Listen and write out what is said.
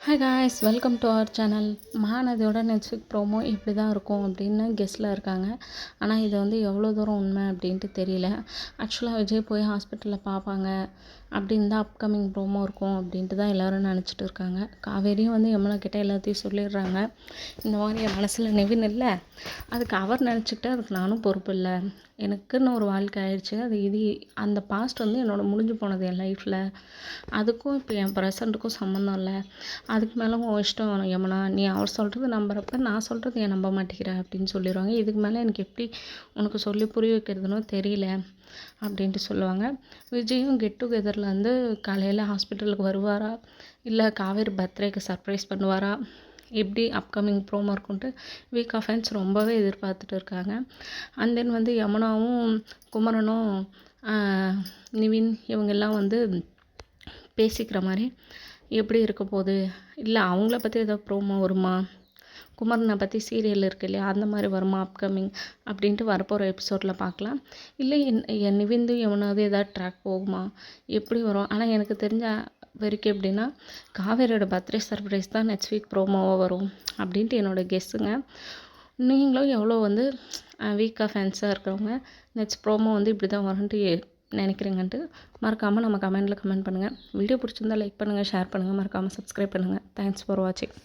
Hi guys, welcome to our channel. மகாநதியோட Netflix promo இப்படி தான் இருக்கும் அப்படின்னு கெஸ்ட்டில் இருக்காங்க. ஆனால் இது வந்து எவ்வளோ தூரம் உண்மை அப்படின்ட்டு தெரியல. ஆக்சுவலாக விஜய் போய் ஹாஸ்பிட்டலில் பார்ப்பாங்க அப்படின்னு தான் அப்கமிங் ப்ரோமோ இருக்கும் அப்படின்ட்டு தான் எல்லோரும் நினச்சிட்டு இருக்காங்க. காவேரியும் வந்து யமுனா கிட்டே எல்லாத்தையும் சொல்லிடுறாங்க. இந்த மாதிரி என் மனசில் நெவின் இல்லை, அதுக்கு அவர் நினச்சிக்கிட்டு அதுக்கு நானும் பொறுப்பு இல்லை, எனக்குன்னு ஒரு வாழ்க்கை ஆயிடுச்சு, அது அந்த பாஸ்ட் வந்து முடிஞ்சு போனது என் லைஃப்பில், அதுக்கும் இப்போ என் ப்ரெசண்ட்டுக்கும் சம்மந்தம் இல்லை, அதுக்கு மேலே உன் இஷ்டம் யமுனா, நீ அவர் சொல்கிறது நம்புறப்ப நான் சொல்கிறது ஏன் நம்ப மாட்டேங்கிற அப்படின்னு சொல்லிடுவாங்க. இதுக்கு மேலே எனக்கு எப்படி உனக்கு சொல்லி புரிய வைக்கிறதுனோ தெரியல அப்படின்ட்டு சொல்லுவாங்க. விஜயும் கெட் டுகெதரில் வந்து காலையில் ஹாஸ்பிட்டலுக்கு வருவாரா, இல்லை காவேரி பர்த்டேக்கு சர்ப்ரைஸ் பண்ணுவாரா, எப்படி அப்கமிங் ப்ரோமோ இருக்குன்ட்டு வீக் ஆஃப் ஃபேன்ஸ் ரொம்பவே எதிர்பார்த்துட்டு இருக்காங்க. அண்ட் தென் வந்து யமுனாவும் குமரனும் நிவின் இவங்கெல்லாம் வந்து பேசிக்கிற மாதிரி எப்படி இருக்க போகுது, இல்லை அவங்கள பற்றி ஏதாவது ப்ரோமோ வருமா, குமரனை பற்றி சீரியல் இருக்குது இல்லையா அந்த மாதிரி வருமா அப்கமிங் அப்படின்ட்டு வரப்போகிற எபிசோடில் பார்க்கலாம். இல்லை என் நிவிந்து யமுனாவது ஏதாவது ட்ராக் போகுமா, எப்படி வரும். ஆனால் எனக்கு தெரிஞ்ச வரைக்கும் எப்படின்னா காவேரியோட பர்த்டே சர்ப்ரைஸ் தான் நெக்ஸ்ட் வீக் ப்ரோமோவாக வரும் அப்படின்ட்டு என்னோடய கெஸ்ஸுங்க. நீங்களும் எவ்வளோ வந்து வீக்காக ஃபேன்ஸாக இருக்கிறவங்க நெக்ஸ்ட் ப்ரோமோ வந்து இப்படி தான் வரும்ன்ட்டு நினைக்கிறீங்கன்ட்டு மறக்காமல் நம்ம கமெண்ட்டில் கமெண்ட் பண்ணுங்கள். வீடியோ பிடிச்சிருந்தால் லைக் பண்ணுங்கள், ஷேர் பண்ணுங்கள், மறக்காமல் சப்ஸ்கிரைப் பண்ணுங்கள். தேங்க்ஸ் ஃபார் வாட்சிங்.